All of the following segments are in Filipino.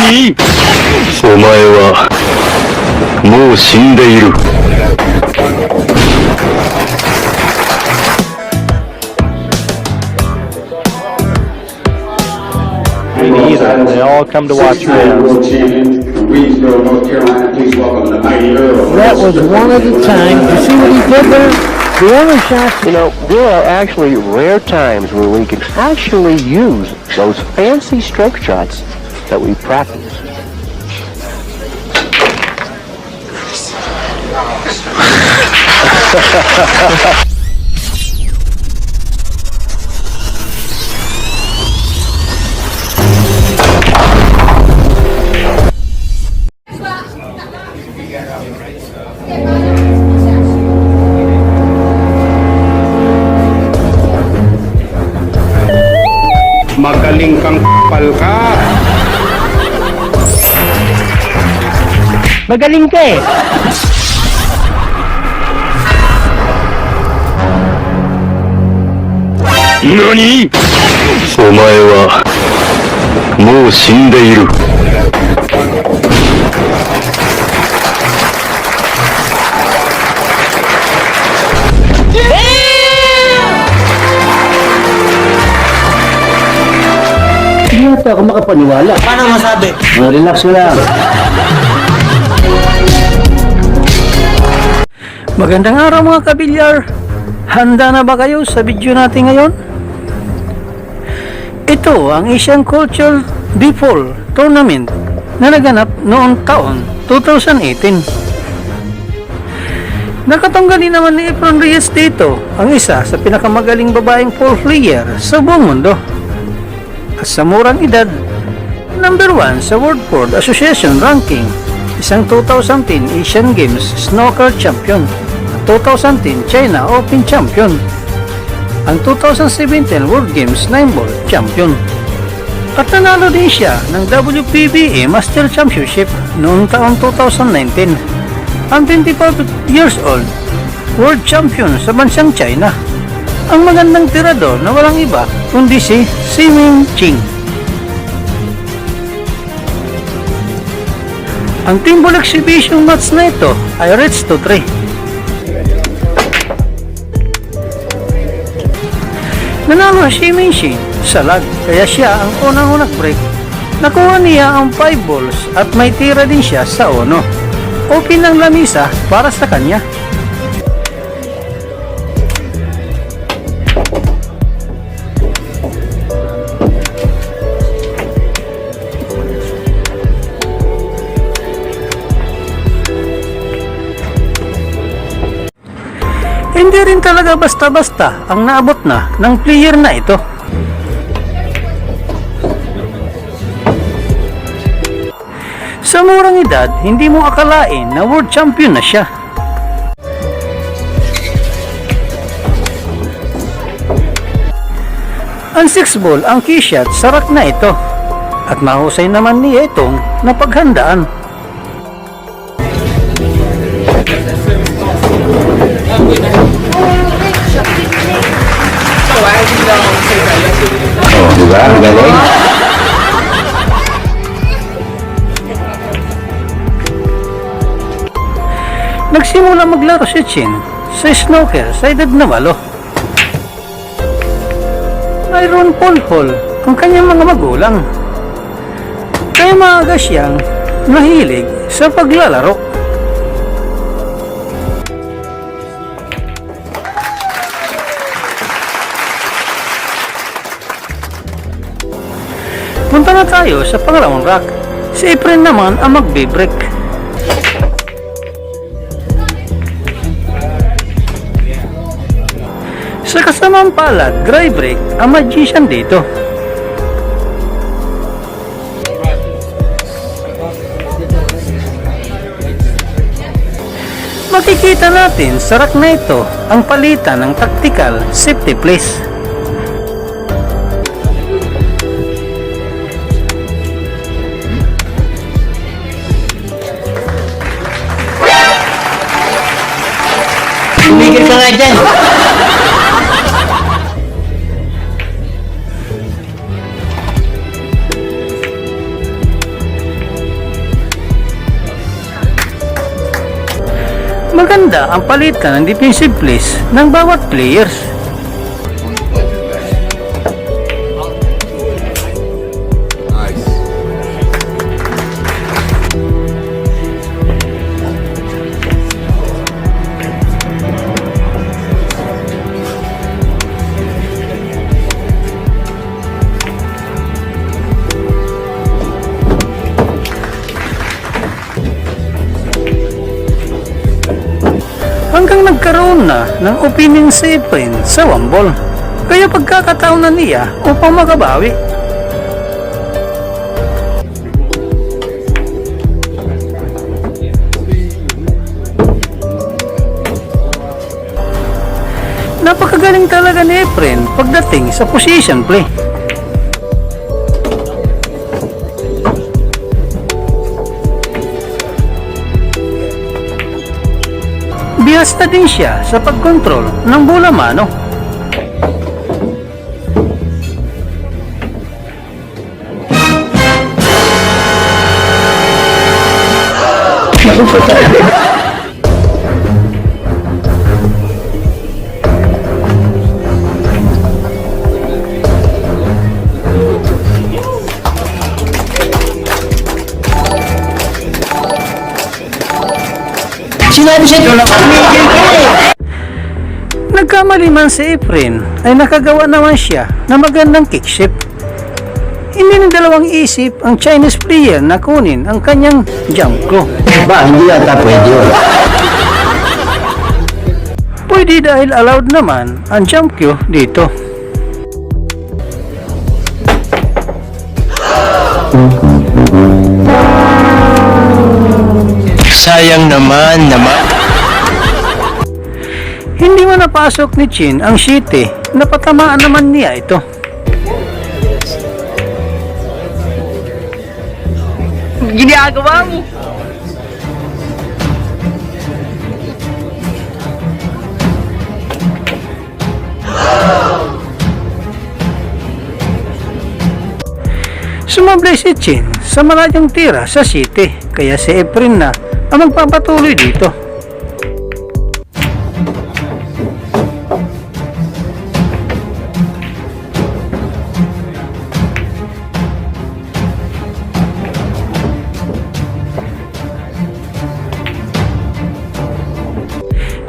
何？お前はもう死んでいる。Me neither. They all come to watch me. That was one at a time. You see what he did there? The other shots. You know, there are actually rare times where we can actually use those fancy stroke shots that we practice. Magaling kang pal ka. Magaling ka eh. NANI?お前はもう死んでいる。Hindi yata ako makapaniwala. Paano masabi? Relax mo lang. Magandang araw mga kabilyar! Handa na ba kayo sa video natin ngayon? Ito ang Asian Culture Default Tournament na naganap noong taon 2018. Nakatunggali naman ni Efron Reyes dito, ang isa sa pinakamagaling babaeng pole player sa buong mundo. At sa murang edad, number 1 sa World Pole Association Ranking, isang 2010 Asian Games Snooker Champion, 2010 China Open Champion, ang 2017 World Games 9-Ball Champion. At nanalo din siya ng WPBA Master Championship noong taong 2019. Ang 25 years old, World Champion sa bansang China. Ang magandang tirador na walang iba kundi si Siming Ching. Ang team ball exhibition match na ito ay rates to 3. Nanalo si Ming-Shin sa lag, kaya siya ang unang break. Nakuha niya ang 5 balls at may tira din siya sa uno. Open ang lamisa para sa kanya. Hindi rin talaga basta-basta ang naabot na ng player na ito. Sa murang edad, hindi mo akalain na world champion na siya. Ang 6-ball ang key shot sa rack na ito at mahusay naman niya itong napaghandaan. Oh, diba? Galing. Nagsimula maglaro si Chin sa snooker sa edad na 8. Mayroon pole hall ang kanyang mga magulang, kaya maaga siyang nahilig sa paglalaro. Punta na tayo sa pangalawang rack. Si Efren naman ang magbe-break. Sa kasamang palad, dry break ang magician dito. Makikita natin sa rack na ito ang palitan ng tactical safety place. Tumigil ka nga dyan. Maganda ang palitan ng defensive plays ng bawat players. Hanggang nagkaroon na ng opinion si Efren sa Wambol. Kaya pagkakataon na niya upang makabawi. Napakagaling talaga ni Efren pagdating sa position play. Bihasa din siya sa pagkontrol ng bola mano. Sinabi siya doon ako. Nagkamali man si Efren ay nakagawa naman siya na magandang kickship. Hindi ng dalawang isip ang Chinese player na kunin ang kanyang jump ko. Ba, hindi yata pwede yun. Pwede dahil allowed naman ang jump cue dito. Sayang naman. Hindi mo napasok ni Chin ang shite, napatamaan naman niya ito. Ginagawa mo. Sumablay si Chin sa malaking tira sa shite, kaya si Efren na ang magpapatuloy dito.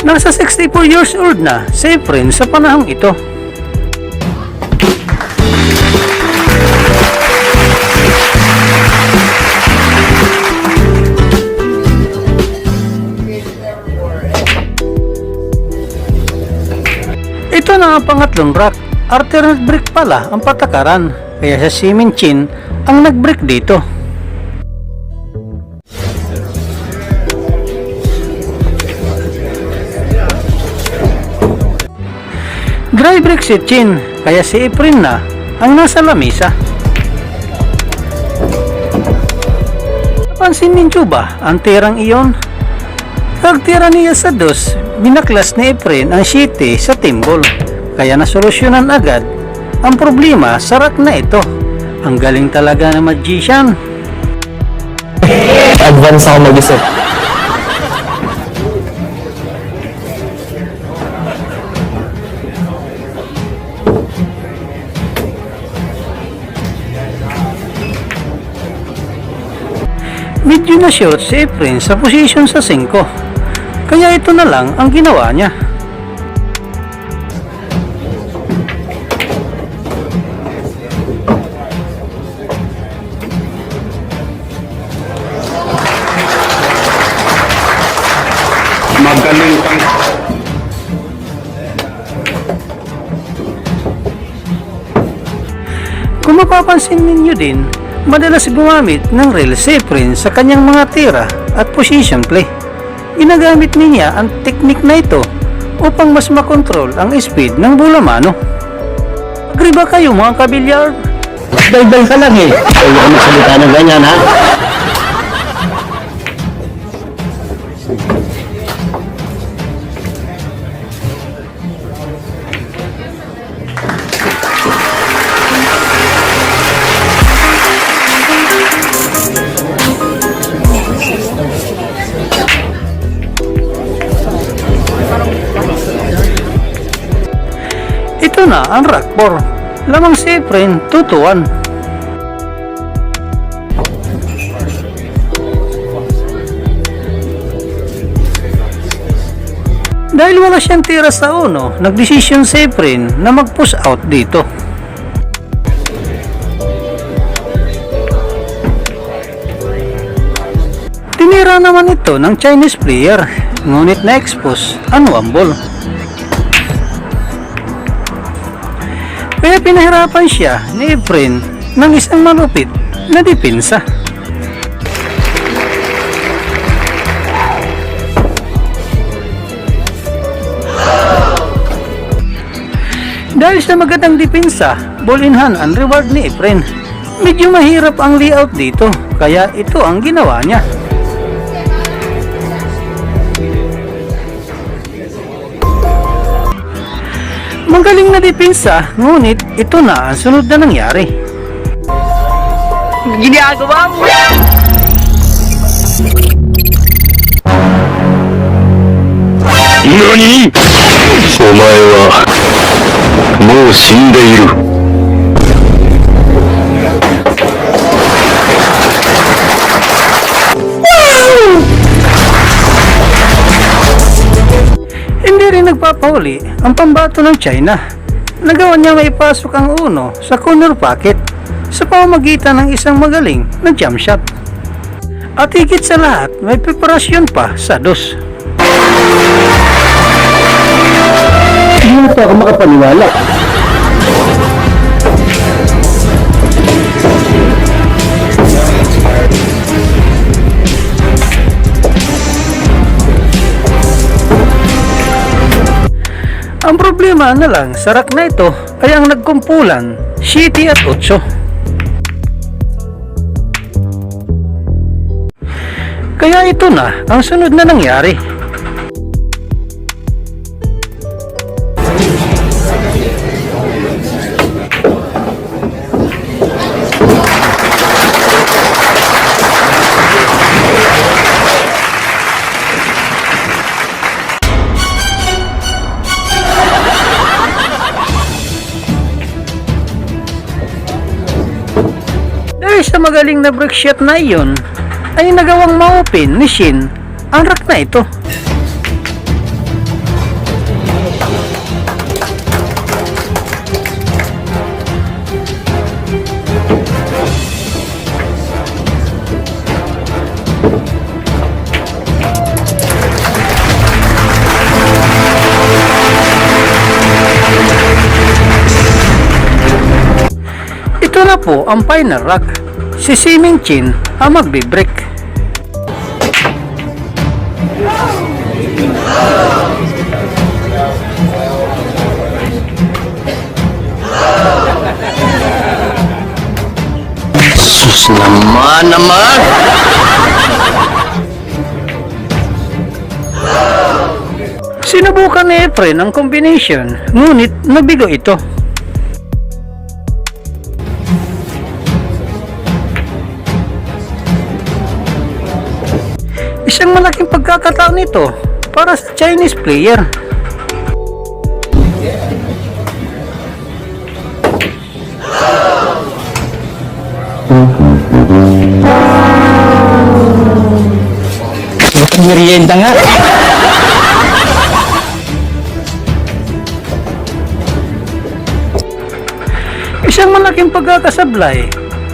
Nasa 64 years old na si Efren sa panahong ito. Ito na ang pangatlong rack. Alternate break pala ang patakaran, kaya sa si Min Chin ang nag-break dito. Dry break si Chin, kaya si Efren na ang nasa lamisa. Napansin ninyo ba ang tirang iyon? Pagtira niya sa dos, binaklas ni Efren ang shite sa timbol, kaya nasolusyonan agad ang problema sa rack na ito. Ang galing talaga ng magician. Advance ako mag-isip. Medyo na short si Efren sa position sa 5, kaya ito na lang ang ginawa niya. Magaling kang Kung mapapansin ninyo din, madalas gumamit ng rail si Efren sa kanyang mga tira at position play. Ginagamit niya ang teknik na ito upang mas makontrol ang speed ng bola mano. Agree ba kayo mga kabilyard? Dal-dal ka lang eh. Huwag ka magsalita ng ganyan ha. Ito na ang Rockport. Lamang si Efren 2-1. Dahil wala siyang tira sa uno, nagdesisyon si Efren na mag-push out dito. Tinira naman ito ng Chinese player, ngunit na-expose ang one ball. Kaya pinahirapan siya ni Efren ng isang malupit na depensa. Dahil sa magandang depensa, ball in hand ang reward ni Efren. Medyo mahirap ang layout dito, kaya ito ang ginawa niya. Magaling na depensa, ngunit ito na ang sunod na nangyari. Ginagawa mo. NANI?! お前はもう死んでいる。Hindi rin nagpapahuli ang pambato ng China. Nagawa niya maipasok ang uno sa corner pocket sa pamamagitan ng isang magaling na jump shot. At higit sa lahat, may preparasyon pa sa dos. Hindi na ako makapaniwala. Ang problema na lang sa rack na ito ay ang nagkumpulan 7 at 8. Kaya ito na ang sunod na nangyari. Dahil sa magaling na break shot na iyon, ay nagawang ma-open ni Shin ang rack na ito. Ito na po ang final rack. Si Siming Chin ang magbe-break. Sus naman! Sinubukan ni Efren ang combination, ngunit nabigo ito. Isang malaking pagkakataon ito para sa Chinese player. Merienda nga. Isang malaking pagkakasablay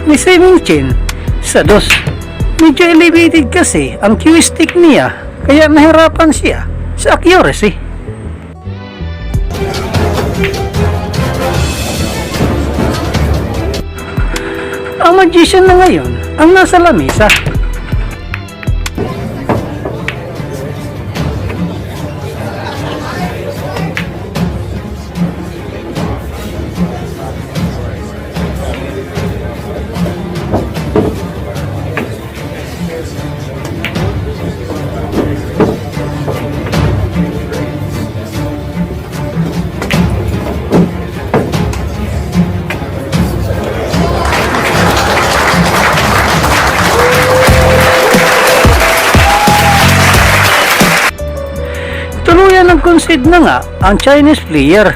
ni Siming Chin sa dos. Medyo elevated kasi ang cue stick niya, kaya nahirapan siya sa accuracy. Ang magician na ngayon ang nasa lamesa. Tuluyan nag-concede na nga ang Chinese player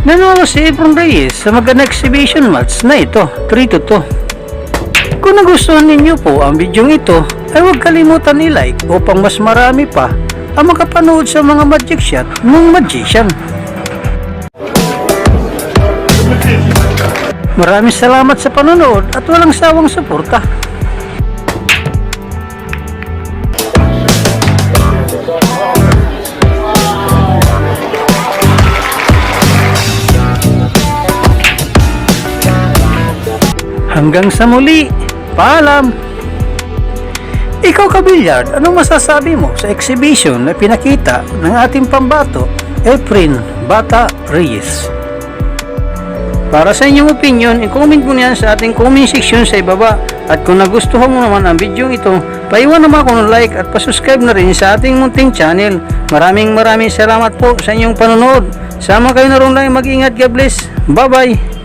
Nanalo si Efron Reyes sa magandang exhibition match na ito, 3-2. Kung nagustuhan ninyo po ang video ito, ay huwag kalimutan i-like upang mas marami pa ang makapanood sa mga magic shot ng magician. Maraming salamat sa panonood at walang sawang suporta. Hanggang sa muli, paalam! Ikaw Kabilyard, anong masasabi mo sa exhibition na pinakita ng ating pambato, Efren Bata Reyes? Para sa inyong opinion, i-comment mo niyan sa ating comment section sa ibaba. At kung nagustuhan mo naman ang video ito, paiwan naman ako ng like at pasubscribe na rin sa ating munting channel. Maraming salamat po sa inyong panonood. Sama kayo na rin lang, mag-ingat, God bless. Bye bye!